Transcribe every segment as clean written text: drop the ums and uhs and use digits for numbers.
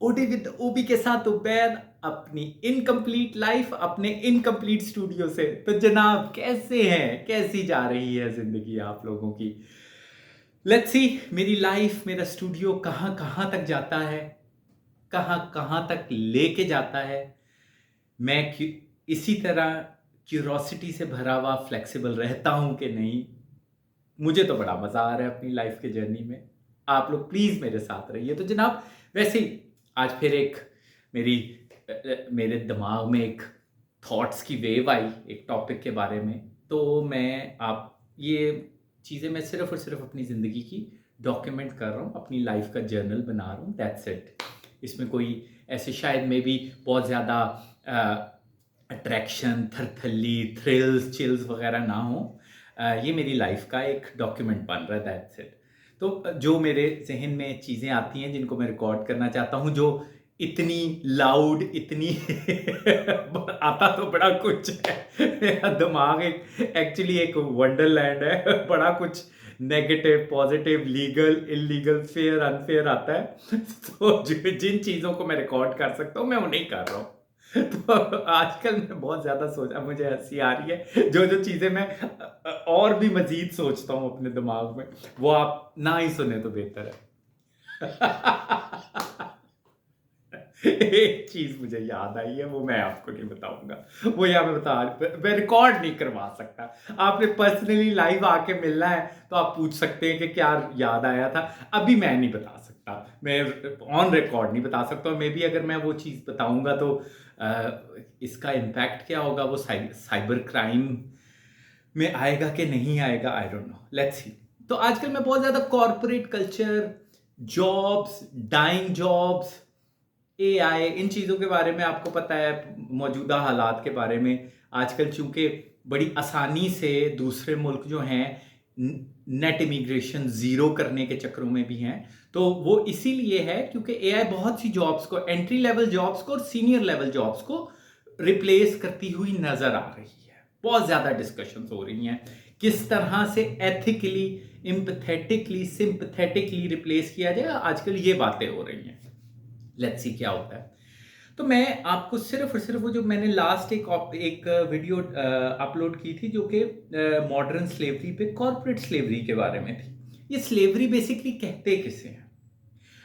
OD with ओबी के साथ उबैद अपनी इनकम्प्लीट लाइफ अपने इनकम्प्लीट स्टूडियो से। तो जनाब कैसे हैं, कैसी जा रही है जिंदगी आप लोगों की? लेट्स सी मेरी लाइफ, मेरा स्टूडियो कहाँ कहाँ तक जाता है, कहाँ कहाँ तक लेके जाता है। मैं इसी तरह क्यूरोसिटी से भरा हुआ फ्लेक्सिबल रहता हूं कि नहीं। मुझे तो बड़ा मजा आ रहा है अपनी लाइफ के जर्नी में। आप लोग प्लीज मेरे साथ रहिए। तो जनाब वैसे ही आज फिर एक मेरी मेरे दिमाग में एक थॉट्स की वेव आई एक टॉपिक के बारे में। तो मैं आप ये चीज़ें मैं सिर्फ और सिर्फ अपनी ज़िंदगी की डॉक्यूमेंट कर रहा हूँ, अपनी लाइफ का जर्नल बना रहा हूँ, दैट्स इट। इसमें कोई ऐसे शायद में भी बहुत ज़्यादा अट्रैक्शन, थरथल्ली, थ्रिल्स, चिल्स वगैरह ना हो। ये मेरी लाइफ का एक डॉक्यूमेंट बन रहा है, दैट्स इट। तो जो मेरे जहन में चीज़ें आती हैं जिनको मैं रिकॉर्ड करना चाहता हूँ, जो इतनी लाउड, इतनी आता तो बड़ा कुछ है। मेरा दिमाग एक एक्चुअली एक वंडरलैंड है। बड़ा कुछ negative, positive, legal, illegal, fair, unfair आता है। तो जिन चीज़ों को मैं रिकॉर्ड कर सकता हूँ मैं उन्हें कर रहा हूँ। तो आजकल मैं बहुत ज़्यादा सोचा, मुझे हंसी आ रही है। जो जो चीज़ें मैं और भी मजीद सोचता हूँ अपने दिमाग में, वो आप ना ही सुने तो बेहतर है। एक चीज मुझे याद आई है, वो मैं आपको नहीं बताऊंगा। वो यहाँ मैं रिकॉर्ड नहीं करवा सकता। आपने पर्सनली लाइव आके मिलना है तो आप पूछ सकते हैं कि क्या याद आया था। अभी मैं नहीं बता सकता, मैं ऑन रिकॉर्ड नहीं बता सकता। मे बी अगर मैं वो चीज बताऊंगा तो इसका इम्पैक्ट क्या होगा, वो साइबर क्राइम में आएगा कि नहीं आएगा, I don't know, let's see. तो आजकल मैं बहुत ज्यादा corporate culture, jobs, dying jobs, AI, इन चीज़ों के बारे में आपको पता है, मौजूदा हालात के बारे में। आजकल चूंकि बड़ी आसानी से दूसरे मुल्क जो हैं नेट इमिग्रेशन ज़ीरो करने के चक्करों में भी हैं। तो वो इसीलिए है क्योंकि एआई बहुत सी जॉब्स को, एंट्री लेवल जॉब्स को और सीनियर लेवल जॉब्स को रिप्लेस करती हुई नज़र आ रही है। बहुत ज़्यादा डिस्कशंस हो रही हैं किस तरह से एथिकली, एम्पैथेटिकली, सिंपैथेटिकली रिप्लेस किया जाए। आजकल ये बातें हो रही हैं, लेट्स सी क्या होता है। तो मैं आपको सिर्फ और सिर्फ वो जो मैंने लास्ट एक वीडियो अपलोड की थी जो कि मॉडर्न स्लेवरी पे, कॉर्पोरेट स्लेवरी के बारे में थी। ये स्लेवरी बेसिकली कहते किसे हैं?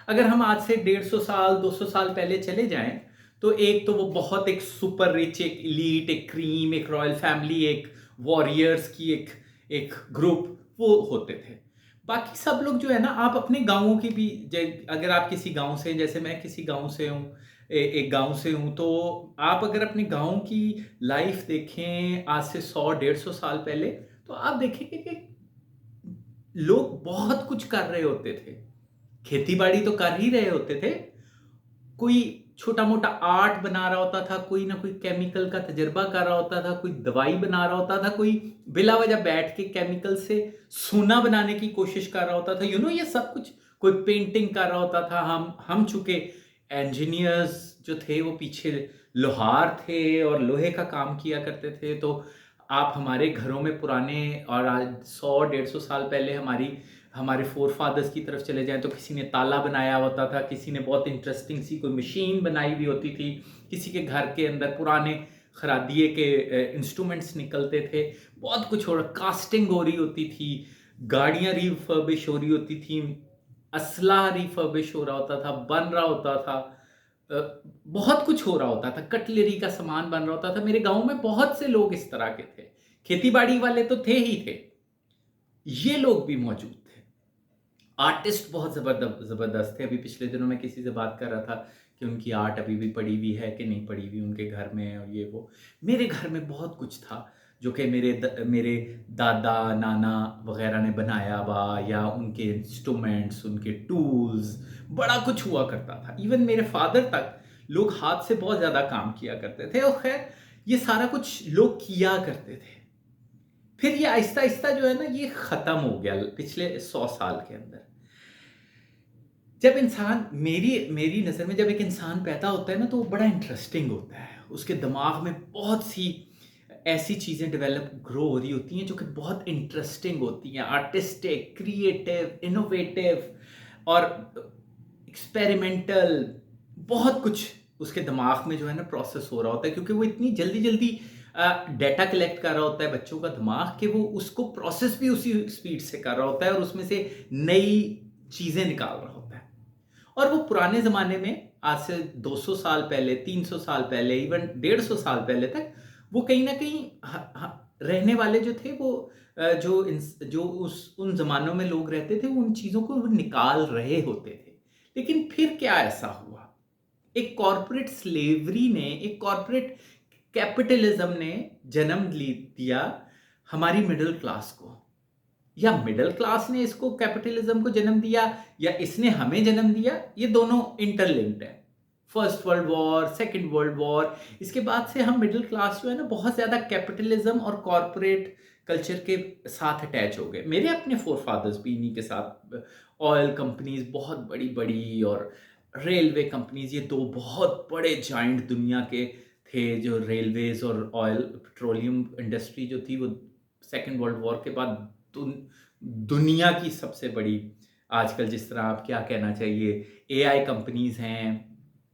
अगर हम आज से 150 साल, 200 साल पहले चले जाएं तो एक तो वो बहुत एक सुपर रिच, एक इलीट, एक क्रीम, एक रॉयल फैमिली, एक वॉरियर्स की एक एक ग्रुप वो होते थे। बाकी सब लोग जो है ना, आप अपने गांवों की भी, अगर आप किसी गांव से, जैसे मैं किसी गांव से हूँ, एक गांव से हूँ, तो आप अगर अपने गांव की लाइफ देखें आज से 100 150 साल पहले, तो आप देखेंगे कि लोग बहुत कुछ कर रहे होते थे। खेती बाड़ी तो कर ही रहे होते थे, कोई छोटा मोटा आर्ट बना रहा होता था, कोई ना कोई केमिकल का तजर्बा कर रहा होता था, कोई दवाई बना रहा होता था, कोई बिला वजह बैठ के केमिकल से सोना बनाने की कोशिश कर रहा होता था, ये सब कुछ। कोई पेंटिंग कर रहा होता था। हम चूंकि इंजीनियर्स जो थे वो पीछे लोहार थे और लोहे का काम किया करते थे। तो आप हमारे घरों में पुराने, और आज 100 150 साल पहले हमारे फोर फादर्स की तरफ चले जाएं तो किसी ने ताला बनाया होता था, किसी ने बहुत इंटरेस्टिंग सी कोई मशीन बनाई हुई होती थी, किसी के घर के अंदर पुराने खरादिए के इंस्ट्रूमेंट्स निकलते थे। बहुत कुछ हो रहा, कास्टिंग हो रही होती थी, गाड़ियां रिफर्बिश हो रही होती थी, असला रिफर्बिश हो रहा होता था, बन रहा होता था, बहुत कुछ हो रहा होता था, कटलरी का सामान बन रहा होता था। मेरे गांव में बहुत से लोग इस तरह के थे। खेती बाड़ी वाले तो थे ही थे, ये लोग भी मौजूद थे। आर्टिस्ट बहुत जबरदस्त थे। अभी पिछले दिनों में किसी से बात कर रहा था कि उनकी आर्ट अभी भी पड़ी हुई है कि नहीं पड़ी हुई उनके घर में, और ये वो। मेरे घर में बहुत कुछ था जो कि मेरे दादा नाना वगैरह ने बनाया हुआ, या उनके इंस्ट्रूमेंट्स, उनके टूल्स, बड़ा कुछ हुआ करता था। इवन मेरे फादर तक लोग हाथ से बहुत ज़्यादा काम किया करते थे, और खैर ये सारा कुछ लोग किया करते थे। फिर ये आहिस्ता आहिस्ता जो है ना, ये खत्म हो गया पिछले 100 साल के अंदर। जब इंसान, मेरी मेरी नज़र में जब एक इंसान पैदा होता है ना, तो वो बड़ा इंटरेस्टिंग होता है। उसके दिमाग में बहुत सी ऐसी चीज़ें डेवलप ग्रो हो रही होती हैं जो कि बहुत इंटरेस्टिंग होती हैं, आर्टिस्टिक, क्रिएटिव, इनोवेटिव और एक्सपेरिमेंटल। बहुत कुछ उसके दिमाग में जो है ना प्रोसेस हो रहा होता है, क्योंकि वो इतनी जल्दी जल्दी डेटा कलेक्ट कर रहा होता है बच्चों का दिमाग, कि वो उसको प्रोसेस भी उसी स्पीड से कर रहा होता है और उसमें से नई चीज़ें निकाल रहा होता है। और वो पुराने ज़माने में आज से 200 साल पहले, 300 साल पहले, इवन 150 साल पहले तक वो कहीं न कहीं रहने वाले जो थे वो जो उस उन ज़मानों में लोग रहते थे, वो उन चीज़ों को वो निकाल रहे होते थे। लेकिन फिर क्या ऐसा हुआ? एक कॉर्पोरेट स्लेवरी ने, एक कॉर्पोरेट कैपिटलिज्म ने जन्म दिया हमारी मिडिल क्लास को, या मिडिल क्लास ने इसको कैपिटलिज्म को जन्म दिया, या इसने हमें जन्म दिया। ये दोनों इंटरलिंक्ड है। First world war, second world war, इसके बाद से हम मिडिल क्लास जो है ना बहुत ज़्यादा कैपिटलिज्म और कॉर्पोरेट कल्चर के साथ अटैच हो गए। मेरे अपने फोर फादर्स भी इन्हीं के साथ, ऑयल कंपनीज बहुत बड़ी बड़ी और रेलवे कंपनीज, ये दो बहुत बड़े जाइंट दुनिया के थे। जो रेलवेज और ऑयल पेट्रोलियम इंडस्ट्री जो थी वो सेकेंड वर्ल्ड वॉर के बाद दुनिया की सबसे बड़ी, आजकल जिस तरह आप क्या कहना चाहिए, एआई कंपनीज हैं,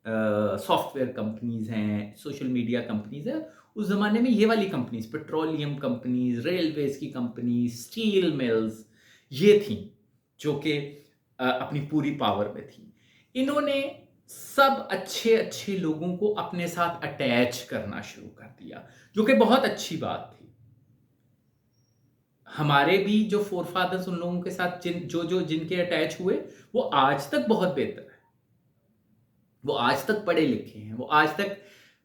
सॉफ्टवेयर कंपनीज हैं, सोशल मीडिया कंपनीज हैं, उस ज़माने में ये वाली कंपनीज, पेट्रोलियम कंपनीज, रेलवेज की कंपनीज, स्टील मिल्स, ये थी जो कि अपनी पूरी पावर में थी। इन्होंने सब अच्छे अच्छे लोगों को अपने साथ अटैच करना शुरू कर दिया, जो कि बहुत अच्छी बात थी। हमारे भी जो फोर फादर्स उन लोगों के साथ जिनके अटैच हुए, वो आज तक बहुत बेहतर है। वो आज तक पढ़े लिखे हैं, वो आज तक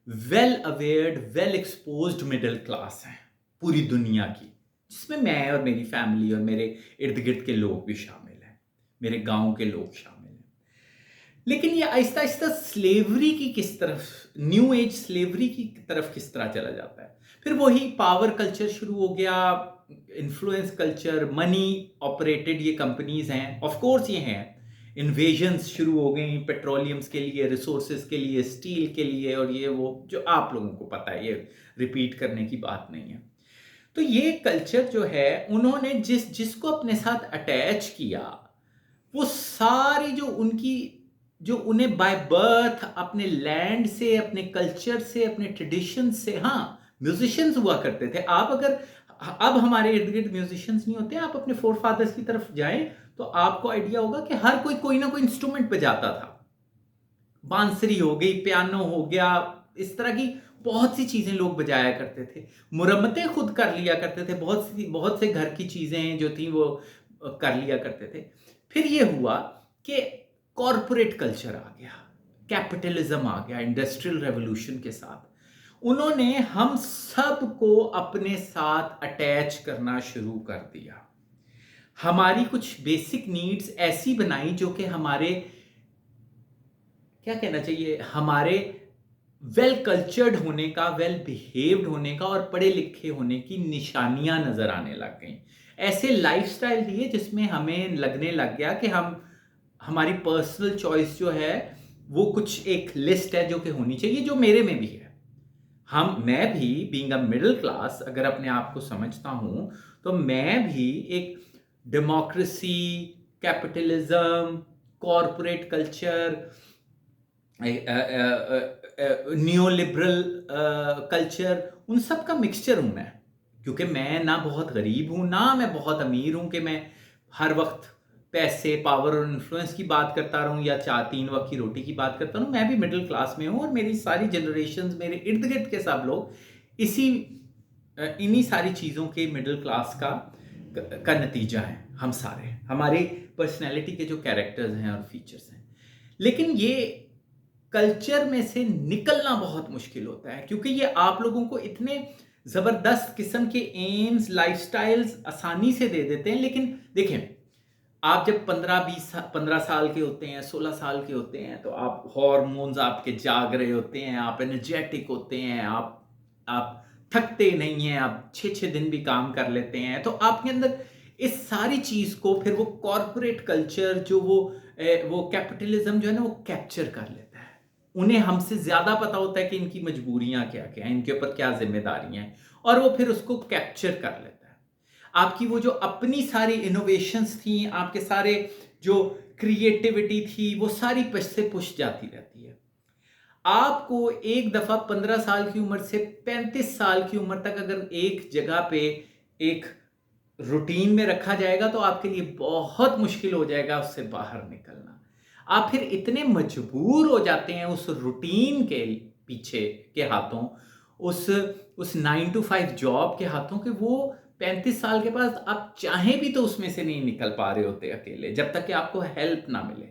well अवेयर्ड, well exposed middle class हैं पूरी दुनिया की, जिसमें मैं और मेरी फैमिली और मेरे इर्द गिर्द के लोग भी शामिल हैं, मेरे गांव के लोग शामिल हैं। लेकिन ये आहिस्ता आहिस्ता स्लेवरी की किस तरफ, न्यू एज स्लेवरी की तरफ किस तरह चला जाता है। फिर वही पावर कल्चर शुरू हो गया, इन्फ्लुएंस कल्चर, मनी ऑपरेटेड ये कंपनीज हैं, ऑफ कोर्स ये हैं। इन्वेजन्स शुरू हो गई पेट्रोलियम्स के लिए, रिसोर्सेज के लिए, स्टील के लिए, और ये वो जो आप लोगों को पता है, ये रिपीट करने की बात नहीं है। तो ये कल्चर जो है, उन्होंने जिसको अपने साथ अटैच किया, वो सारी जो उन्हें बाय बर्थ अपने लैंड से, अपने कल्चर से, अपने ट्रेडिशन से, हाँ म्यूजिशियंस हुआ करते थे। आप अगर अब हमारे इर्द गिर्द म्यूजिशियंस नहीं होते, आप अपने फोर फादर्स की तरफ जाएं तो आपको आइडिया होगा कि हर कोई ना कोई इंस्ट्रूमेंट बजाता था। बांसुरी हो गई, पियानो हो गया, इस तरह की बहुत सी चीजें लोग बजाया करते थे। मुरम्मतें खुद कर लिया करते थे, बहुत से घर की चीजें जो थी वो कर लिया करते थे। फिर ये हुआ कि कॉरपोरेट कल्चर आ गया, कैपिटलिज्म आ गया, इंडस्ट्रियल रेवोल्यूशन के साथ उन्होंने हम सबको अपने साथ अटैच करना शुरू कर दिया। हमारी कुछ बेसिक नीड्स ऐसी बनाई जो कि हमारे, क्या कहना चाहिए, हमारे वेल कल्चर्ड होने का, वेल बिहेव्ड होने का और पढ़े लिखे होने की निशानियां नजर आने लग गई। ऐसे लाइफस्टाइल दिए जिसमें हमें लगने लग गया कि हमारी पर्सनल चॉइस जो है वो कुछ एक लिस्ट है जो कि होनी चाहिए, जो मेरे में भी है। मैं भी बीइंग अ मिडिल क्लास अगर अपने आप को समझता हूं, तो मैं भी एक democracy, capitalism, corporate culture, new liberal culture, उन सब का मिक्सचर हूं मैं। क्योंकि मैं ना बहुत गरीब हूं ना मैं बहुत अमीर हूं कि मैं हर वक्त पैसे, पावर और इन्फ्लुएंस की बात करता रहूं या 4-3 वक्त की रोटी की बात करता रहूं। मैं भी मिडिल क्लास में हूं और मेरी सारी जनरेशन, मेरे इर्द गिर्द के सब लोग इन्हीं सारी चीज़ों के मिडिल क्लास का नतीजा है। हम सारे, हमारी पर्सनैलिटी के जो कैरेक्टर्स हैं और फीचर्स हैं। लेकिन ये कल्चर में से निकलना बहुत मुश्किल होता है, क्योंकि ये आप लोगों को इतने ज़बरदस्त किस्म के एम्स, लाइफस्टाइल्स आसानी से दे देते हैं। लेकिन देखें, आप जब 15 साल के होते हैं, 16 साल के होते हैं, तो आप हार्मोन्स आपके जाग रहे होते हैं, आप एनर्जेटिक होते हैं, आप थकते नहीं हैं, आप 6-6 दिन भी काम कर लेते हैं। तो आपके अंदर इस सारी चीज़ को फिर वो कॉरपोरेट कल्चर, जो वो कैपिटलिज्म जो है ना, वो कैप्चर कर लेता है। उन्हें हमसे ज़्यादा पता होता है कि इनकी मजबूरियां क्या क्या हैं, इनके ऊपर क्या जिम्मेदारियां हैं, और वो फिर उसको कैप्चर कर लेता है। आपकी वो जो अपनी सारी इनोवेशंस थी, आपके सारे जो क्रिएटिविटी थी, वो सारी पश से पुश जाती रहती है। आपको एक दफ़ा 15 साल की उम्र से 35 साल की उम्र तक अगर एक जगह पे एक रूटीन में रखा जाएगा तो आपके लिए बहुत मुश्किल हो जाएगा उससे बाहर निकलना। आप फिर इतने मजबूर हो जाते हैं उस रूटीन के पीछे के हाथों, उस 9 टू 5 जॉब के हाथों कि वो 35 साल के बाद आप चाहें भी तो उसमें से नहीं निकल पा रहे होते अकेले, जब तक कि आपको हेल्प ना मिले,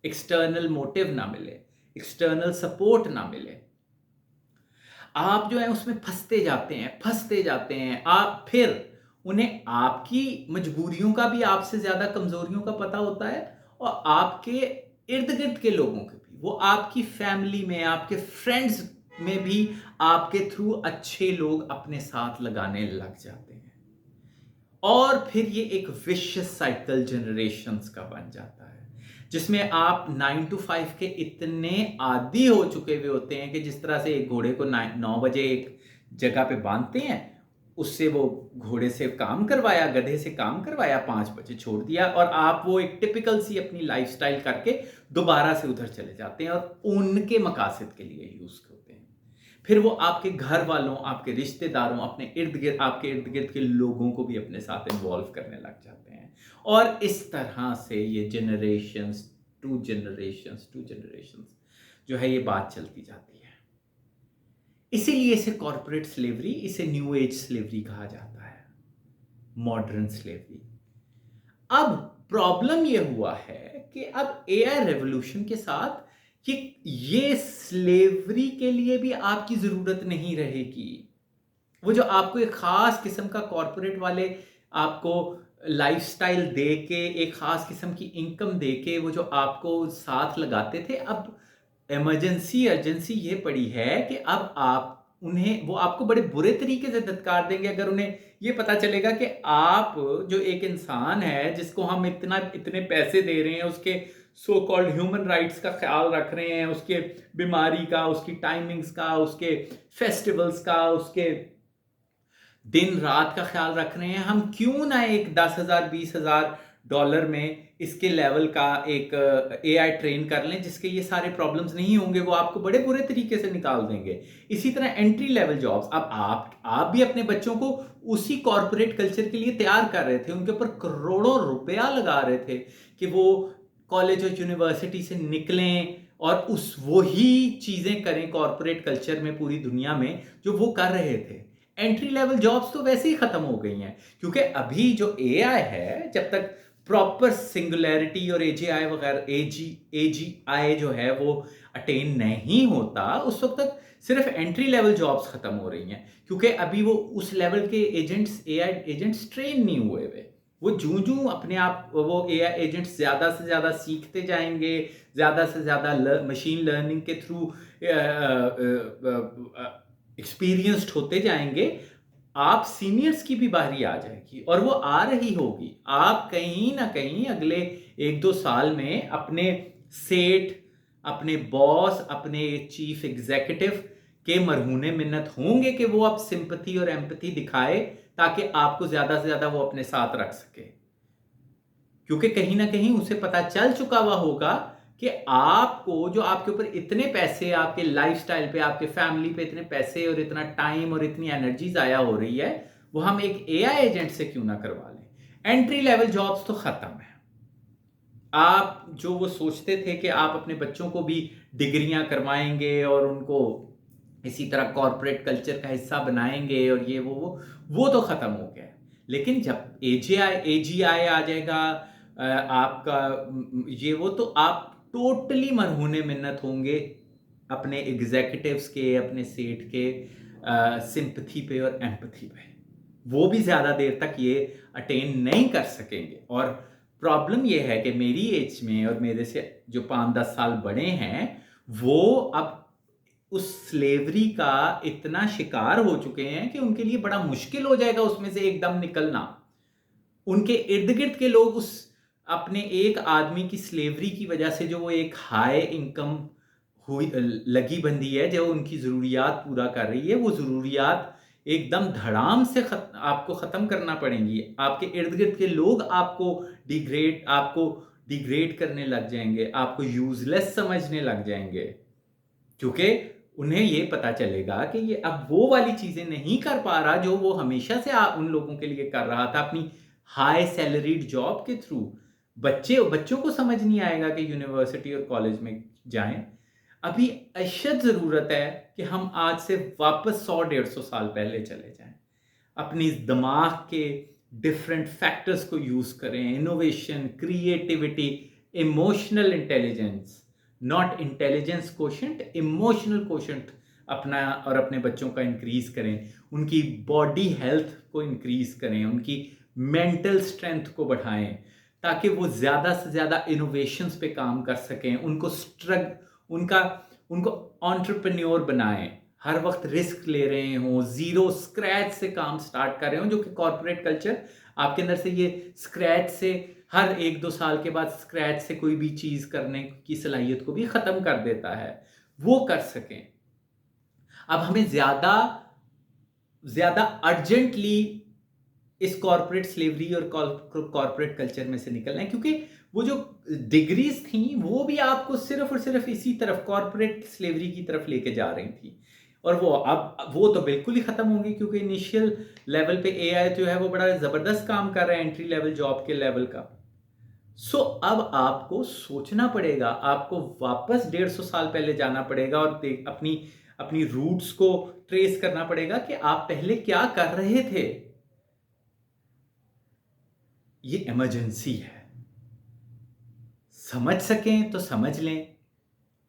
एक्सटर्नल मोटिव ना मिले, एक्सटर्नल सपोर्ट ना मिले। आप जो है उसमें फंसते जाते हैं। आप फिर उन्हें आपकी मजबूरियों का भी आपसे ज़्यादा कमज़ोरियों का पता होता है और आपके इर्द-गिर्द के लोगों के भी। वो आपकी फैमिली में, आपके फ्रेंड्स में भी आपके थ्रू अच्छे लोग अपने साथ लगाने लग जाते हैं। और फिर ये एक विशियस साइकिल जनरेशंस का बन जाता है, जिसमें आप 9 टू 5 के इतने आदी हो चुके हुए होते हैं कि जिस तरह से एक घोड़े को 9 बजे एक जगह पे बांधते हैं, उससे वो घोड़े से काम करवाया, गधे से काम करवाया, 5 बजे छोड़ दिया और आप वो एक टिपिकल सी अपनी लाइफ़स्टाइल करके दोबारा से उधर चले जाते हैं और उनके मकासद के लिए यूज़ होते हैं। फिर वो आपके घर वालों, आपके रिश्तेदारों, अपने इर्द-गिर्द आपके इर्द-गिर्द के लोगों को भी अपने साथ इन्वॉल्व करने लग जाते हैं। और इस तरह से ये जनरेशंस जो है ये बात चलती जाती है। इसीलिए इसे कॉर्पोरेट स्लेवरी, इसे न्यू एज स्लेवरी कहा जाता है, मॉडर्न स्लेवरी। अब प्रॉब्लम ये हुआ है कि अब एआई रेवोल्यूशन के साथ कि ये स्लेवरी के लिए भी आपकी ज़रूरत नहीं रहेगी। वो जो आपको एक ख़ास किस्म का कॉर्पोरेट वाले आपको लाइफ़स्टाइल दे के, एक ख़ास किस्म की इनकम दे के, वो जो आपको साथ लगाते थे, अब अर्जेंसी ये पड़ी है कि अब आप उन्हें वो आपको बड़े बुरे तरीके से धत्कार देंगे अगर उन्हें ये पता चलेगा कि आप जो एक इंसान है जिसको हम इतने पैसे दे रहे हैं, उसके सो कॉल्ड ह्यूमन राइट्स का ख्याल रख रहे हैं, उसके बीमारी का, उसकी टाइमिंग्स का, उसके फेस्टिवल्स का, उसके दिन रात का ख्याल रख रहे हैं, हम क्यों ना एक 10,000 20,000 डॉलर में इसके लेवल का एक एआई ट्रेन कर लें जिसके ये सारे प्रॉब्लम्स नहीं होंगे, वो आपको बड़े बुरे तरीके से निकाल देंगे। इसी तरह एंट्री लेवल जॉब्स, अब आप भी अपने बच्चों को उसी कॉर्पोरेट कल्चर के लिए तैयार कर रहे थे, उनके ऊपर करोड़ों रुपया लगा रहे थे कि वो कॉलेज और यूनिवर्सिटी से निकलें और उस वही चीज़ें करें कॉर्पोरेट कल्चर में पूरी दुनिया में जो वो कर रहे थे। एंट्री लेवल जॉब्स तो वैसे ही खत्म हो गई हैं क्योंकि अभी जो एआई है, जब तक प्रॉपर सिंगुलैरिटी और एजीआई वगैरह एजीआई जो है वो अटेन नहीं होता, उस वक्त तक सिर्फ एंट्री लेवल जॉब्स खत्म हो रही हैं क्योंकि अभी वो उस लेवल के एआई एजेंट्स ट्रेन नहीं हुए हुए। वो जूं अपने आप वो एआई एजेंट्स ज़्यादा से ज़्यादा सीखते जाएंगे, ज़्यादा से ज़्यादा मशीन लर्निंग के थ्रू एक्सपीरियंस्ड होते जाएंगे, आप सीनियर्स की भी बारी आ जाएगी और वो आ रही होगी। आप कहीं ना कहीं अगले 1-2 साल में अपने सेठ, अपने बॉस, अपने चीफ एग्जीक्यूटिव के मरहूने मिन्नत होंगे कि वो अब सिंपैथी और एम्पैथी दिखाए ताकि आपको ज्यादा से ज्यादा वो अपने साथ रख सके, क्योंकि कहीं ना कहीं उसे पता चल चुका हुआ होगा कि आपको जो आपके ऊपर इतने पैसे, आपके लाइफस्टाइल पे, आपके फैमिली पे इतने पैसे और इतना टाइम और इतनी एनर्जी जाया हो रही है, वो हम एक एआई एजेंट से क्यों ना करवा लें। एंट्री लेवल जॉब्स तो खत्म है। आप जो वो सोचते थे कि आप अपने बच्चों को भी डिग्रियां करवाएंगे और उनको इसी तरह कॉर्पोरेट कल्चर का हिस्सा बनाएंगे और ये वो तो खत्म हो गया है। लेकिन जब एजीआई आ जाएगा, आपका ये वो, तो आप टोटली मरहूने मिन्नत होंगे अपने एग्जीक्यूटिव्स के, अपने सेठ के सिंपथी पे और एम्पथी पे। वो भी ज्यादा देर तक ये अटेन नहीं कर सकेंगे। और प्रॉब्लम ये है कि मेरी एज में और मेरे से जो 5-10 साल बड़े हैं, वो अब उस स्लेवरी का इतना शिकार हो चुके हैं कि उनके लिए बड़ा मुश्किल हो जाएगा उसमें से एकदम निकलना। उनके इर्द गिर्द के लोग उस अपने एक आदमी की स्लेवरी की वजह से जो वो एक हाई इनकम हुई लगी बंदी है, जो उनकी ज़रूरियात पूरा कर रही है, वो ज़रूरियात एकदम धड़ाम से आपको ख़त्म करना पड़ेंगी। आपके इर्द गिर्द के लोग आपको डिग्रेड करने लग जाएंगे, आपको यूजलेस समझने लग जाएंगे। क्योंकि उन्हें ये पता चलेगा कि ये अब वो वाली चीज़ें नहीं कर पा रहा जो वो हमेशा से उन लोगों के लिए कर रहा था अपनी हाई सैलरीड जॉब के थ्रू। बच्चों को समझ नहीं आएगा कि यूनिवर्सिटी और कॉलेज में जाएं। अभी अशद ज़रूरत है कि हम आज से वापस 100-150 साल पहले चले जाएं, अपनी दिमाग के डिफरेंट फैक्टर्स को यूज़ करें, innovation, creativity, emotional intelligence, not intelligence quotient, emotional quotient अपना और अपने बच्चों का इंक्रीज करें, उनकी बॉडी हेल्थ को इंक्रीज करें, उनकी मेंटल स्ट्रेंथ को बढ़ाएं, ताकि वो ज़्यादा से ज़्यादा इनोवेशंस पे काम कर सकें, उनको एंटरप्रेन्योर बनाएं, हर वक्त रिस्क ले रहे हों, ज़ीरो स्क्रैच से काम स्टार्ट कर रहे हों, जो कि कॉर्पोरेट कल्चर आपके अंदर से ये स्क्रैच से हर 1-2 साल के बाद स्क्रैच से कोई भी चीज़ करने की सलाहियत को भी ख़त्म कर देता है, वो कर सकें। अब हमें ज़्यादा अर्जेंटली इस कॉर्पोरेट स्लेवरी और कॉर्पोरेट कल्चर में से निकलना है, क्योंकि वो जो डिग्रीज थी वो भी आपको सिर्फ और सिर्फ इसी तरफ कॉर्पोरेट स्लेवरी की तरफ लेके जा रही थी, और वो तो बिल्कुल ही खत्म होंगी, क्योंकि इनिशियल लेवल पे एआई जो है वो बड़ा जबरदस्त काम कर रहा है एंट्री लेवल जॉब के लेवल का। सो अब आपको सोचना पड़ेगा, आपको वापस 150 साल पहले जाना पड़ेगा और अपनी अपनी रूट्स को ट्रेस करना पड़ेगा कि आप पहले क्या कर रहे थे। ये इमरजेंसी है, समझ सकें तो समझ लें,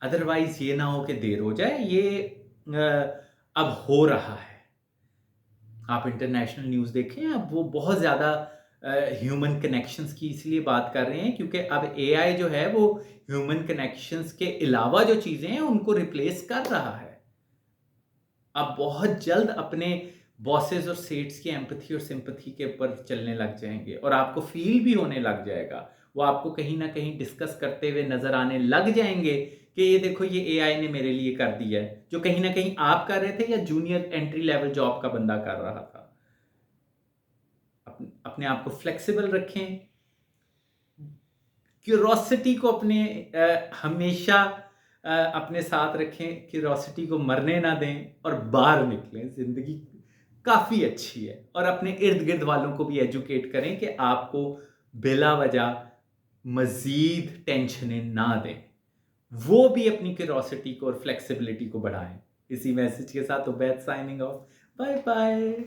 अदरवाइज ये ना हो कि देर हो जाए। ये अब हो रहा है, आप इंटरनेशनल न्यूज़ देखें, अब वो बहुत ज़्यादा ह्यूमन कनेक्शंस की इसलिए बात कर रहे हैं क्योंकि अब एआई जो है वो ह्यूमन कनेक्शंस के अलावा जो चीज़ें हैं उनको रिप्लेस कर रहा है। अब बहुत जल्द अपने बॉसेस और सेट्स की एम्पैथी और सिंपैथी के ऊपर चलने लग जाएंगे, और आपको फील भी होने लग जाएगा, वो आपको कहीं ना कहीं डिस्कस करते हुए नजर आने लग जाएंगे कि ये देखो ये एआई ने मेरे लिए कर दिया है, जो कहीं ना कहीं आप कर रहे थे या जूनियर एंट्री लेवल जॉब का बंदा कर रहा था। अपने आप को फ्लेक्सिबल रखें, क्यूरोसिटी को हमेशा अपने साथ रखें, क्यूरोसिटी को मरने ना दें और बाहर निकलें। जिंदगी काफ़ी अच्छी है, और अपने इर्द गिर्द वालों को भी एजुकेट करें कि आपको बिला वजह मज़ीद टेंशनें ना दें, वो भी अपनी क्यूरोसिटी को और फ्लेक्सिबिलिटी को बढ़ाएं। इसी मैसेज के साथ Ubaid signing off, bye bye.